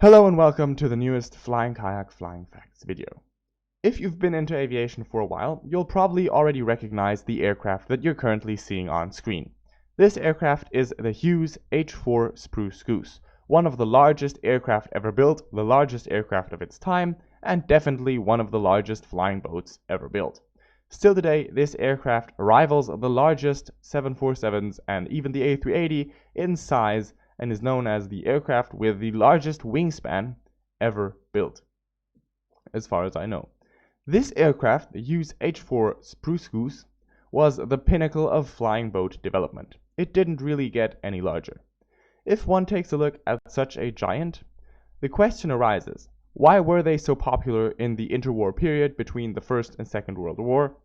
Hello and welcome to the newest Flying Kayak Flying Facts video. If you've been into aviation for a while, you'll probably already recognize the aircraft that you're currently seeing on screen. This aircraft is the Hughes H-4 Spruce Goose, one of the largest aircraft ever built, the largest aircraft of its time, and definitely one of the largest flying boats ever built. Still today, this aircraft rivals the largest 747s and even the A380 in size, and is known as the aircraft with the largest wingspan ever built, as far as I know. This aircraft, the Hughes H-4 Spruce Goose, was the pinnacle of flying boat development. It didn't really get any larger. If one takes a look at such a giant, the question arises, why were they so popular in the interwar period between the First and Second World War,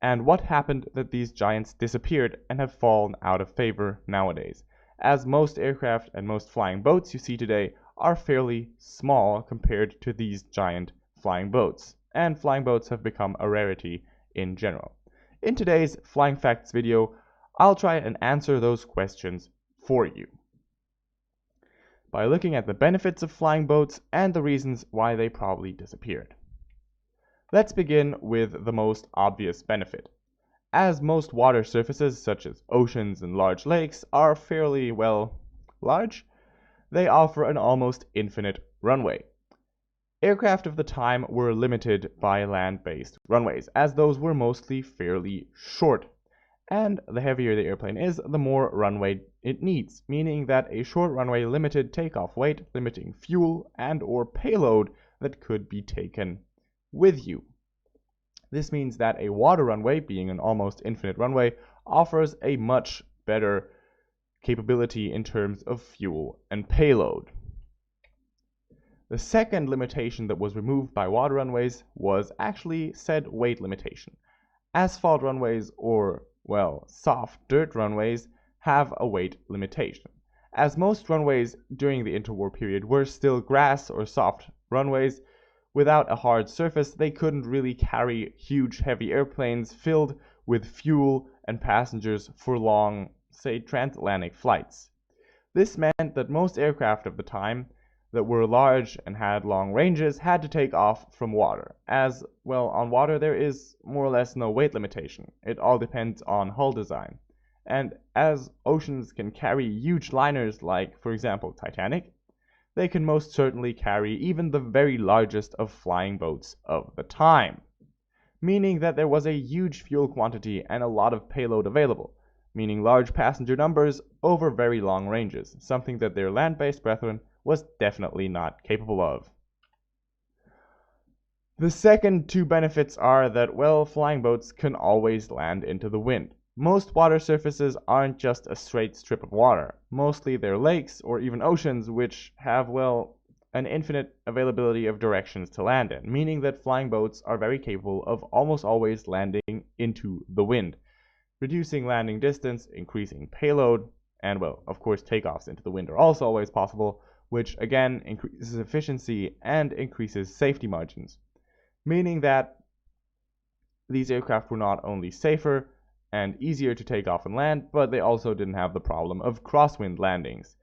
and what happened that these giants disappeared and have fallen out of favor nowadays, as most aircraft and most flying boats you see today are fairly small compared to these giant flying boats, and flying boats have become a rarity in general. In today's Flying Facts video, I'll try and answer those questions for you by looking at the benefits of flying boats and the reasons why they probably disappeared. Let's begin with the most obvious benefit. As most water surfaces, such as oceans and large lakes, are fairly, large, they offer an almost infinite runway. Aircraft of the time were limited by land-based runways, as those were mostly fairly short. And the heavier the airplane is, the more runway it needs, meaning that a short runway limited takeoff weight, limiting fuel and/or payload that could be taken with you. This means that a water runway, being an almost infinite runway, offers a much better capability in terms of fuel and payload. The second limitation that was removed by water runways was actually said weight limitation. Asphalt runways, or, soft dirt runways, have a weight limitation. As most runways during the interwar period were still grass or soft runways, without a hard surface, they couldn't really carry huge heavy airplanes filled with fuel and passengers for long, say, transatlantic flights. This meant that most aircraft of the time that were large and had long ranges had to take off from water, as, on water there is more or less no weight limitation. It all depends on hull design. And as oceans can carry huge liners like, for example, Titanic, they can most certainly carry even the very largest of flying boats of the time, meaning that there was a huge fuel quantity and a lot of payload available, meaning large passenger numbers over very long ranges, something that their land-based brethren was definitely not capable of. The second two benefits are that, flying boats can always land into the wind. Most water surfaces aren't just a straight strip of water. Mostly they're lakes or even oceans, which have, an infinite availability of directions to land in, meaning that flying boats are very capable of almost always landing into the wind, reducing landing distance, increasing payload, and, of course, takeoffs into the wind are also always possible, which again increases efficiency and increases safety margins, meaning that these aircraft were not only safer and easier to take off and land, but they also didn't have the problem of crosswind landings,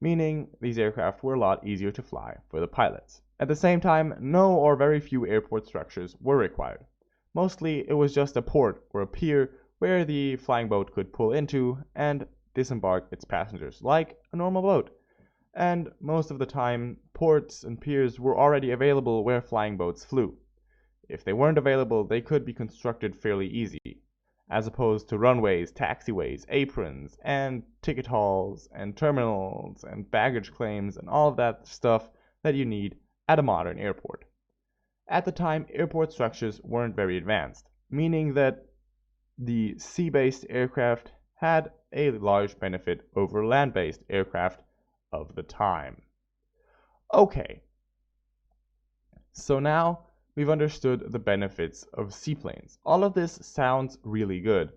meaning these aircraft were a lot easier to fly for the pilots. At the same time, no or very few airport structures were required. Mostly it was just a port or a pier where the flying boat could pull into and disembark its passengers, like a normal boat. And most of the time, ports and piers were already available where flying boats flew. If they weren't available, they could be constructed fairly easy, as opposed to runways, taxiways, aprons, and ticket halls, and terminals, and baggage claims, and all of that stuff that you need at a modern airport. At the time, airport structures weren't very advanced, meaning that the sea-based aircraft had a large benefit over land-based aircraft of the time. Okay, so now we've understood the benefits of seaplanes. All of this sounds really good.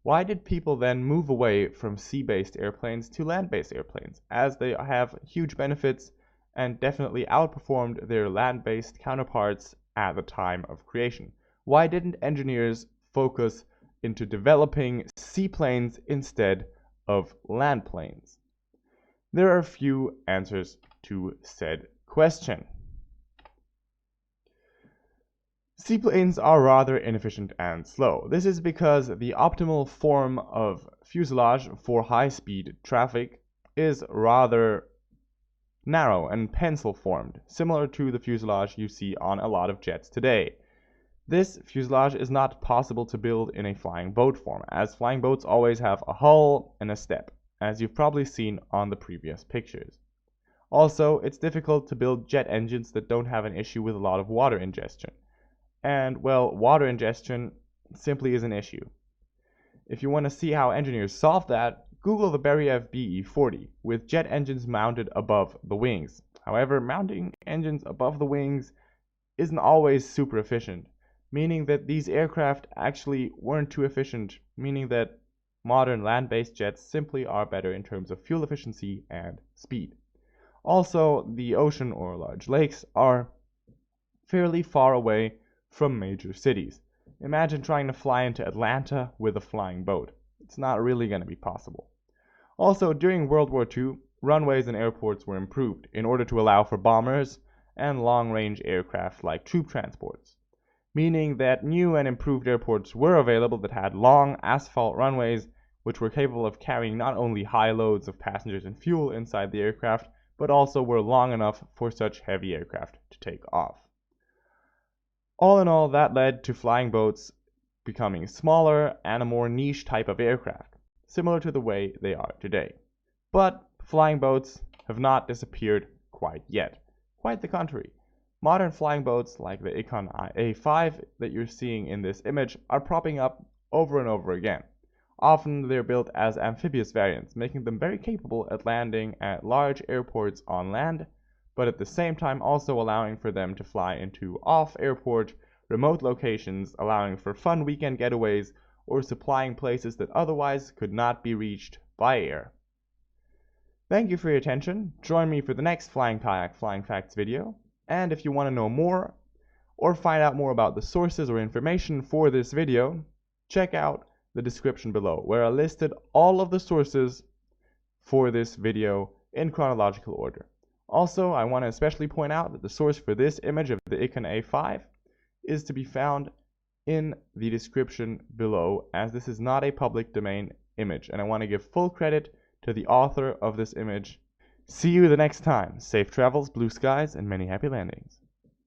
Why did people then move away from sea-based airplanes to land-based airplanes, as they have huge benefits and definitely outperformed their land-based counterparts at the time of creation? Why didn't engineers focus into developing seaplanes instead of land planes? There are a few answers to said question. Seaplanes are rather inefficient and slow. This is because the optimal form of fuselage for high-speed traffic is rather narrow and pencil-formed, similar to the fuselage you see on a lot of jets today. This fuselage is not possible to build in a flying boat form, as flying boats always have a hull and a step, as you've probably seen on the previous pictures. Also, it's difficult to build jet engines that don't have an issue with a lot of water ingestion. And, well, water ingestion simply is an issue. If you want to see how engineers solve that, Google the Beriev BE-40 with jet engines mounted above the wings. However, mounting engines above the wings isn't always super efficient, meaning that these aircraft actually weren't too efficient, meaning that modern land-based jets simply are better in terms of fuel efficiency and speed. Also, the ocean or large lakes are fairly far away from major cities. Imagine trying to fly into Atlanta with a flying boat. It's not really going to be possible. Also, during World War II, runways and airports were improved in order to allow for bombers and long-range aircraft like troop transports, meaning that new and improved airports were available that had long asphalt runways which were capable of carrying not only high loads of passengers and fuel inside the aircraft, but also were long enough for such heavy aircraft to take off. All in all, that led to flying boats becoming smaller and a more niche type of aircraft, similar to the way they are today. But flying boats have not disappeared quite yet. Quite the contrary. Modern flying boats like the Icon A5 that you're seeing in this image are propping up over and over again. Often they're built as amphibious variants, making them very capable at landing at large airports on land, but at the same time also allowing for them to fly into off-airport, remote locations, allowing for fun weekend getaways, or supplying places that otherwise could not be reached by air. Thank you for your attention. Join me for the next Flying Kayak Flying Facts video, and if you want to know more, or find out more about the sources or information for this video, check out the description below, where I listed all of the sources for this video in chronological order. Also, I want to especially point out that the source for this image of the Icon A5 is to be found in the description below, as this is not a public domain image, and I want to give full credit to the author of this image. See you the next time. Safe travels, blue skies, and many happy landings.